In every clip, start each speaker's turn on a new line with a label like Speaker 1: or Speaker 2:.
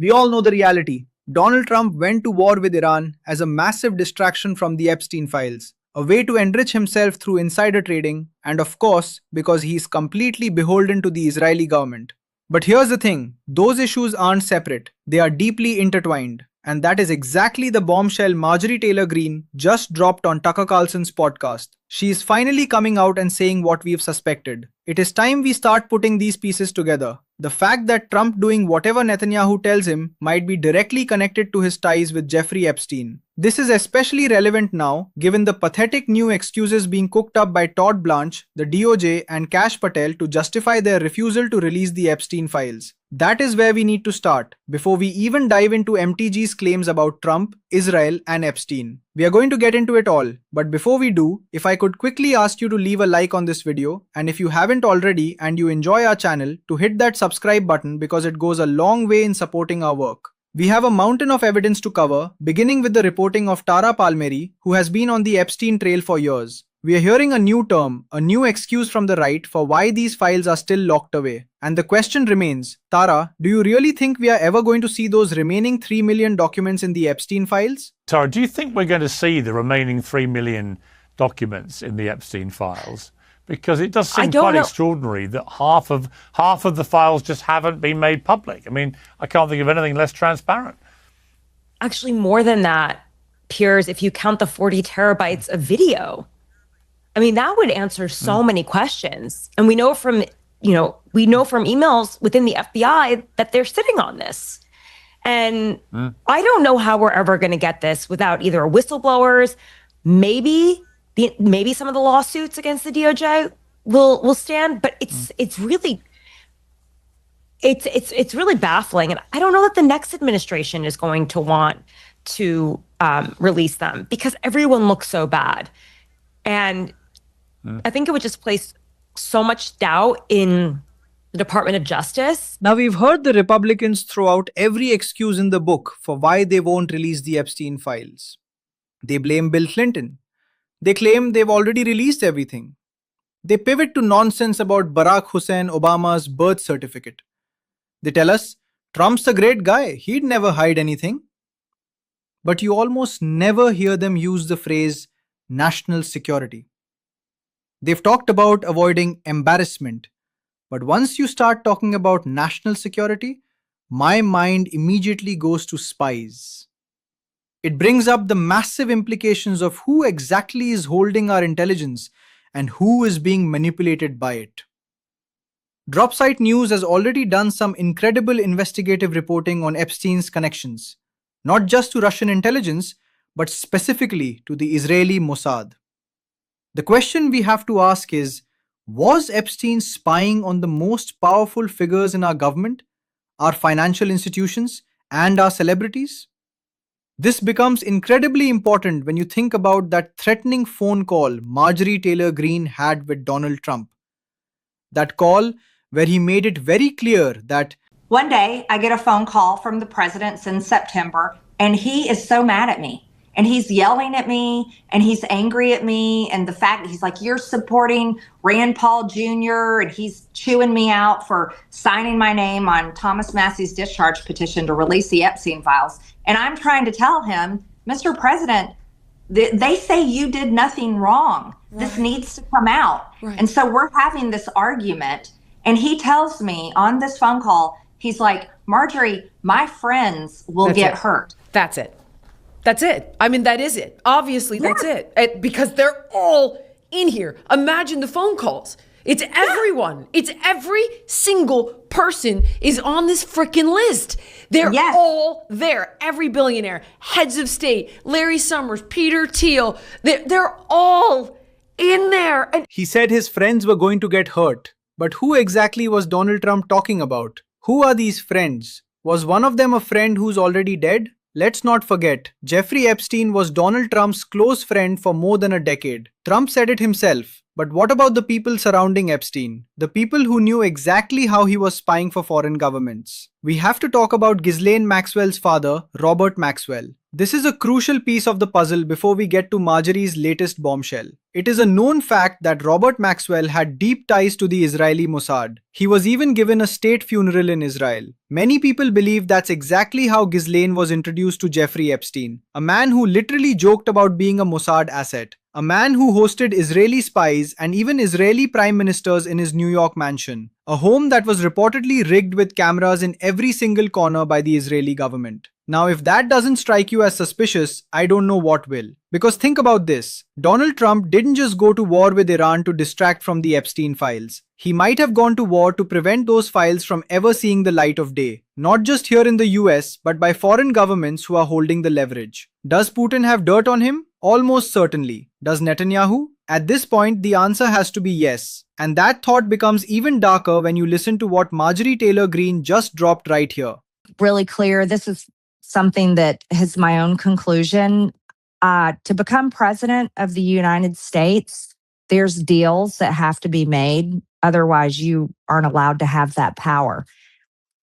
Speaker 1: We all know the reality. Donald Trump went to war with Iran as a massive distraction from the Epstein files, a way to enrich himself through insider trading, and of course, because he is completely beholden to the Israeli government. But here's the thing, those issues aren't separate, they are deeply intertwined. And that is exactly the bombshell Marjorie Taylor Greene just dropped on Tucker Carlson's podcast. She is finally coming out and saying what we've suspected. It is time we start putting these pieces together. The fact that Trump doing whatever Netanyahu tells him might be directly connected to his ties with Jeffrey Epstein. This is especially relevant now, given the pathetic new excuses being cooked up by Todd Blanche, the DOJ, and Kash Patel to justify their refusal to release the Epstein files. That is where we need to start, before we even dive into MTG's claims about Trump, Israel, and Epstein. We are going to get into it all, but before we do, if I could quickly ask you to leave a like on this video, and if you haven't already and you enjoy our channel, to hit that subscribe button because it goes a long way in supporting our work. We have a mountain of evidence to cover, beginning with the reporting of Tara Palmieri, who has been on the Epstein trail for years. We are hearing a new term, a new excuse from the right for why these files are still locked away. And the question remains, Tara, do you really think we are ever going to see those remaining 3 million documents in the Epstein files?
Speaker 2: Tara, do you think we're going to see the remaining 3 million documents in the Epstein files? Because it does seem quite extraordinary that half of the files just haven't been made public. I mean, I can't think of anything less transparent.
Speaker 3: Actually, more than that, Piers, if you count the 40 terabytes of video. I mean, that would answer so many questions. And we know from emails within the FBI that they're sitting on this. And I don't know how we're ever going to get this without either whistleblowers, maybe some of the lawsuits against the DOJ will stand, but it's really baffling. And I don't know that the next administration is going to want to release them because everyone looks so bad. And I think it would just place so much doubt in the Department of Justice.
Speaker 1: Now, we've heard the Republicans throw out every excuse in the book for why they won't release the Epstein files. They blame Bill Clinton. They claim they've already released everything. They pivot to nonsense about Barack Hussein Obama's birth certificate. They tell us, Trump's a great guy, he'd never hide anything. But you almost never hear them use the phrase national security. They've talked about avoiding embarrassment, but once you start talking about national security, my mind immediately goes to spies. It brings up the massive implications of who exactly is holding our intelligence and who is being manipulated by it. Dropsite News has already done some incredible investigative reporting on Epstein's connections, not just to Russian intelligence, but specifically to the Israeli Mossad. The question we have to ask is, was Epstein spying on the most powerful figures in our government, our financial institutions, and our celebrities? This becomes incredibly important when you think about that threatening phone call Marjorie Taylor Greene had with Donald Trump. That call where he made it very clear that
Speaker 4: one day I get a phone call from the president in September, and he is so mad at me. And he's yelling at me and he's angry at me. And the fact that he's like, you're supporting Rand Paul Jr. and he's chewing me out for signing my name on Thomas Massey's discharge petition to release the Epstein files. And I'm trying to tell him, Mr. President, they say you did nothing wrong. Right. This needs to come out. Right. And so we're having this argument. And he tells me on this phone call, he's like, Marjorie, my friends will get hurt.
Speaker 5: That's it. That's it. I mean, that is it. Obviously, that's it. Because they're all in here. Imagine the phone calls. It's everyone. It's every single person is on this freaking list. They're all there. Every billionaire, heads of state, Larry Summers, Peter Thiel, they're all in there. And
Speaker 1: he said his friends were going to get hurt. But who exactly was Donald Trump talking about? Who are these friends? Was one of them a friend who's already dead? Let's not forget, Jeffrey Epstein was Donald Trump's close friend for more than a decade. Trump said it himself. But what about the people surrounding Epstein? The people who knew exactly how he was spying for foreign governments. We have to talk about Ghislaine Maxwell's father, Robert Maxwell. This is a crucial piece of the puzzle before we get to Marjorie's latest bombshell. It is a known fact that Robert Maxwell had deep ties to the Israeli Mossad. He was even given a state funeral in Israel. Many people believe that's exactly how Ghislaine was introduced to Jeffrey Epstein, a man who literally joked about being a Mossad asset. A man who hosted Israeli spies and even Israeli prime ministers in his New York mansion, a home that was reportedly rigged with cameras in every single corner by the Israeli government. Now, if that doesn't strike you as suspicious, I don't know what will. Because think about this, Donald Trump didn't just go to war with Iran to distract from the Epstein files. He might have gone to war to prevent those files from ever seeing the light of day. Not just here in the US, but by foreign governments who are holding the leverage. Does Putin have dirt on him? Almost certainly. Does Netanyahu? At this point, the answer has to be yes. And that thought becomes even darker when you listen to what Marjorie Taylor Greene just dropped right here.
Speaker 4: Really clear. This is something that is my own conclusion. To become president of the United States, there's deals that have to be made. Otherwise, you aren't allowed to have that power.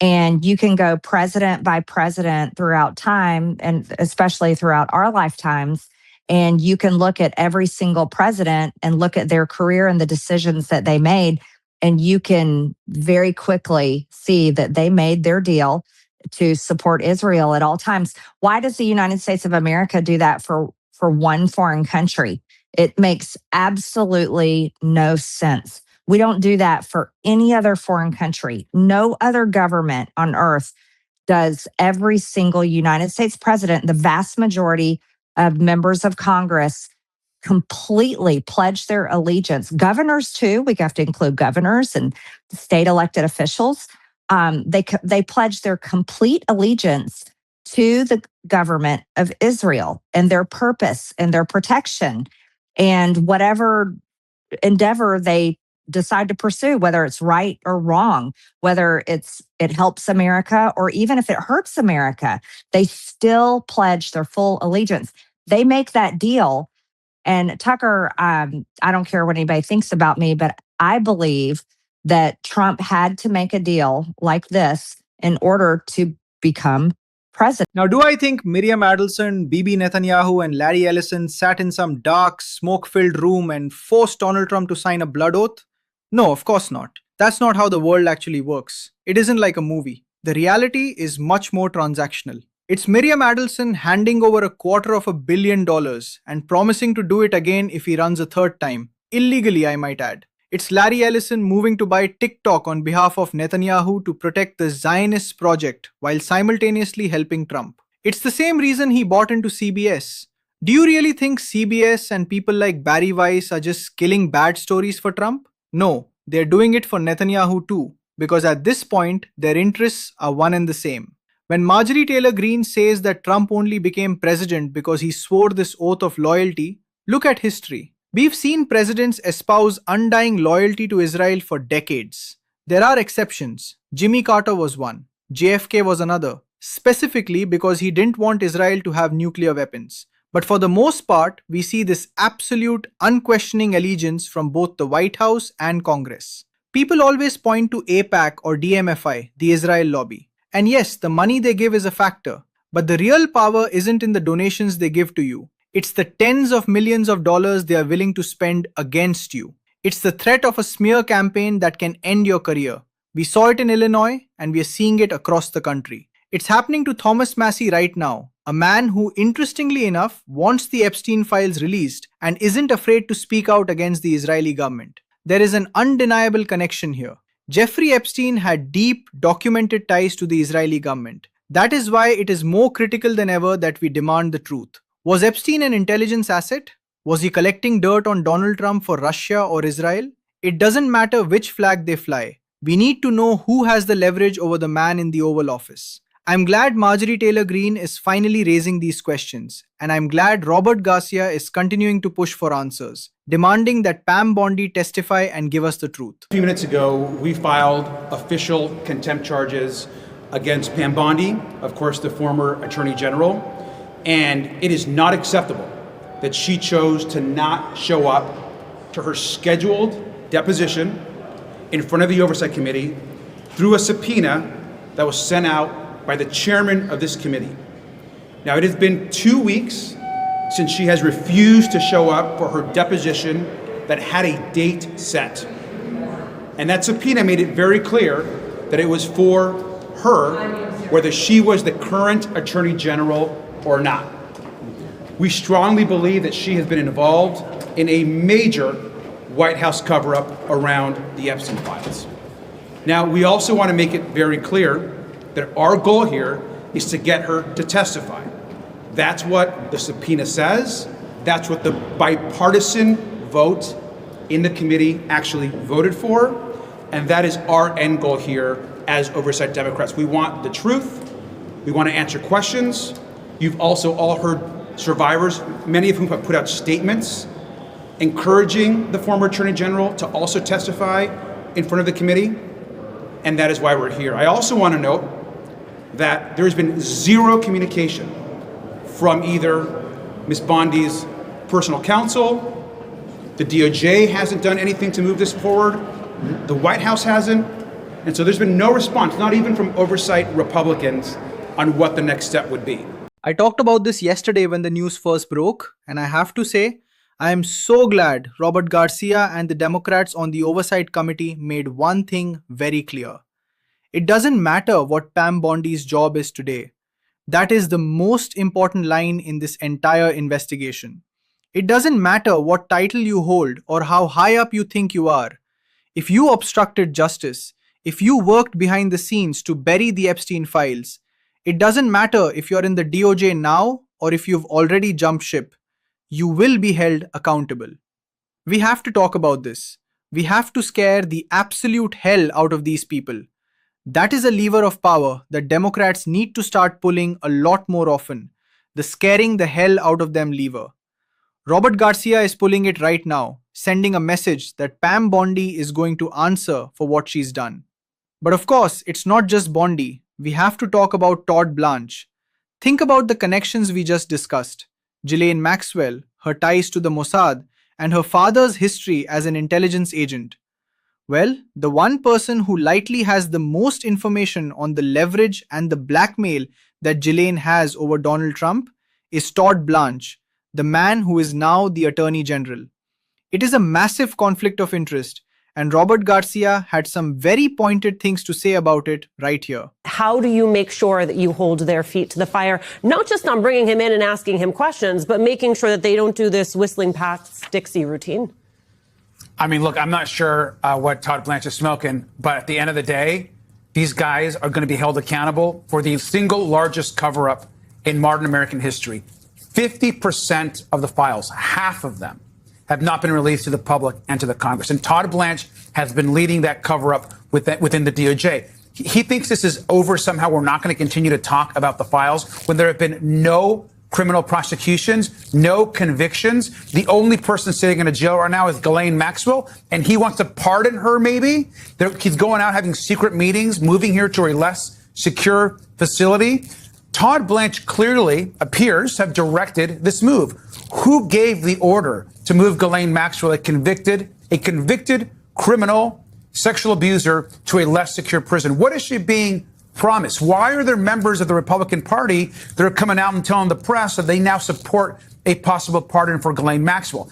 Speaker 4: And you can go president by president throughout time, and especially throughout our lifetimes. And you can look at every single president and look at their career and the decisions that they made. And you can very quickly see that they made their deal to support Israel at all times. Why does the United States of America do that for one foreign country? It makes absolutely no sense. We don't do that for any other foreign country. No other government on earth does. Every single United States president, the vast majority of members of Congress, completely pledge their allegiance. Governors too, we have to include governors and state elected officials. They pledge their complete allegiance to the government of Israel and their purpose and their protection and whatever endeavor they decide to pursue, whether it's right or wrong, whether it helps America or even if it hurts America, they still pledge their full allegiance. They make that deal. And Tucker, I don't care what anybody thinks about me, but I believe that Trump had to make a deal like this in order to become president.
Speaker 1: Now, do I think Miriam Adelson, Bibi Netanyahu, and Larry Ellison sat in some dark, smoke-filled room and forced Donald Trump to sign a blood oath? No, of course not. That's not how the world actually works. It isn't like a movie. The reality is much more transactional. It's Miriam Adelson handing over $250 million and promising to do it again if he runs a third time. Illegally, I might add. It's Larry Ellison moving to buy TikTok on behalf of Netanyahu to protect the Zionist project while simultaneously helping Trump. It's the same reason he bought into CBS. Do you really think CBS and people like Barry Weiss are just killing bad stories for Trump? No, they're doing it for Netanyahu too, because at this point, their interests are one and the same. When Marjorie Taylor Greene says that Trump only became president because he swore this oath of loyalty, look at history. We've seen presidents espouse undying loyalty to Israel for decades. There are exceptions. Jimmy Carter was one. JFK was another, specifically because he didn't want Israel to have nuclear weapons. But for the most part, we see this absolute, unquestioning allegiance from both the White House and Congress. People always point to AIPAC or DMFI, the Israel lobby. And yes, the money they give is a factor. But the real power isn't in the donations they give to you. It's the tens of millions of dollars they are willing to spend against you. It's the threat of a smear campaign that can end your career. We saw it in Illinois, and we are seeing it across the country. It's happening to Thomas Massie right now, a man who, interestingly enough, wants the Epstein files released and isn't afraid to speak out against the Israeli government. There is an undeniable connection here. Jeffrey Epstein had deep, documented ties to the Israeli government. That is why it is more critical than ever that we demand the truth. Was Epstein an intelligence asset? Was he collecting dirt on Donald Trump for Russia or Israel? It doesn't matter which flag they fly. We need to know who has the leverage over the man in the Oval Office. I'm glad Marjorie Taylor Greene is finally raising these questions, and I'm glad Robert Garcia is continuing to push for answers, demanding that Pam Bondi testify and give us the truth.
Speaker 6: A few minutes ago, we filed official contempt charges against Pam Bondi, of course, the former Attorney General, and it is not acceptable that she chose to not show up to her scheduled deposition in front of the Oversight Committee through a subpoena that was sent out by the chairman of this committee. Now, it has been 2 weeks since she has refused to show up for her deposition that had a date set. And that subpoena made it very clear that it was for her, whether she was the current Attorney General or not. We strongly believe that she has been involved in a major White House cover-up around the Epstein files. Now, we also want to make it very clear that our goal here is to get her to testify. That's what the subpoena says. That's what the bipartisan vote in the committee actually voted for. And that is our end goal here as Oversight Democrats. We want the truth. We want to answer questions. You've also all heard survivors, many of whom have put out statements encouraging the former Attorney General to also testify in front of the committee. And that is why we're here. I also want to note that there has been zero communication from either Ms. Bondi's personal counsel, the DOJ hasn't done anything to move this forward, the White House hasn't, and so there's been no response, not even from oversight Republicans, on what the next step would be.
Speaker 1: I talked about this yesterday when the news first broke, and I have to say, I am so glad Robert Garcia and the Democrats on the Oversight Committee made one thing very clear. It doesn't matter what Pam Bondi's job is today. That is the most important line in this entire investigation. It doesn't matter what title you hold or how high up you think you are. If you obstructed justice, if you worked behind the scenes to bury the Epstein files, it doesn't matter if you're in the DOJ now or if you've already jumped ship, you will be held accountable. We have to talk about this. We have to scare the absolute hell out of these people. That is a lever of power that Democrats need to start pulling a lot more often, the scaring the hell out of them lever. Robert Garcia is pulling it right now, sending a message that Pam Bondi is going to answer for what she's done. But of course, it's not just Bondi. We have to talk about Todd Blanche. Think about the connections we just discussed. Ghislaine Maxwell, her ties to the Mossad, and her father's history as an intelligence agent. Well, the one person who likely has the most information on the leverage and the blackmail that Ghislaine has over Donald Trump is Todd Blanche, the man who is now the Attorney General. It is a massive conflict of interest, and Robert Garcia had some very pointed things to say about it right here.
Speaker 7: How do you make sure that you hold their feet to the fire, not just on bringing him in and asking him questions, but making sure that they don't do this whistling past Dixie routine?
Speaker 8: I mean, look, I'm not sure what Todd Blanche is smoking, but at the end of the day, these guys are going to be held accountable for the single largest cover-up in modern American history. 50% of the files, half of them, have not been released to the public and to the Congress. And Todd Blanche has been leading that cover-up within the DOJ. He thinks this is over somehow. We're not going to continue to talk about the files when there have been no criminal prosecutions, no convictions. The only person sitting in a jail right now is Ghislaine Maxwell, and he wants to pardon her maybe. He's going out having secret meetings, moving here to a less secure facility. Todd Blanche clearly appears to have directed this move. Who gave the order to move Ghislaine Maxwell, a convicted criminal sexual abuser, to a less secure prison? What is she being promised? Why are there members of the Republican Party that are coming out and telling the press that they now support a possible pardon for Ghislaine Maxwell?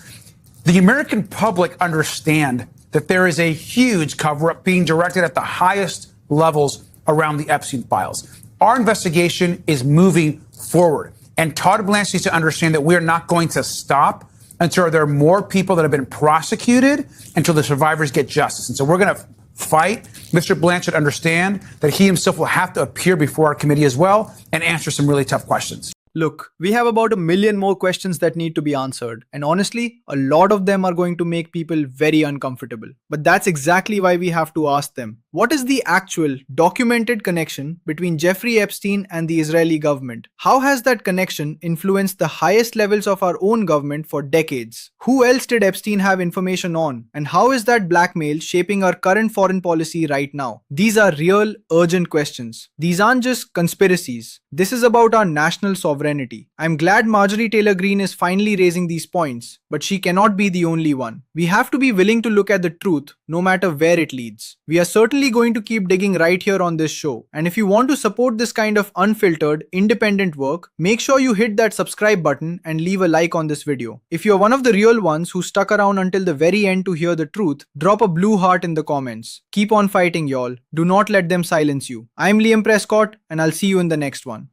Speaker 8: The American public understand that there is a huge cover-up being directed at the highest levels around the Epstein files. Our investigation is moving forward, and Todd Blanche needs to understand that we are not going to stop until there are more people that have been prosecuted, until the survivors get justice. And so we're going to fight. Mr. Blanche should understand that he himself will have to appear before our committee as well and answer some really tough questions.
Speaker 1: Look, we have about 1 million more questions that need to be answered. And honestly, a lot of them are going to make people very uncomfortable. But that's exactly why we have to ask them. What is the actual, documented connection between Jeffrey Epstein and the Israeli government? How has that connection influenced the highest levels of our own government for decades? Who else did Epstein have information on? And how is that blackmail shaping our current foreign policy right now? These are real, urgent questions. These aren't just conspiracies. This is about our national sovereignty. I'm glad Marjorie Taylor Greene is finally raising these points, but she cannot be the only one. We have to be willing to look at the truth, no matter where it leads. We are certainly going to keep digging right here on this show. And if you want to support this kind of unfiltered, independent work, make sure you hit that subscribe button and leave a like on this video. If you're one of the real ones who stuck around until the very end to hear the truth, drop a blue heart in the comments. Keep on fighting, y'all. Do not let them silence you. I'm Liam Prescott, and I'll see you in the next one.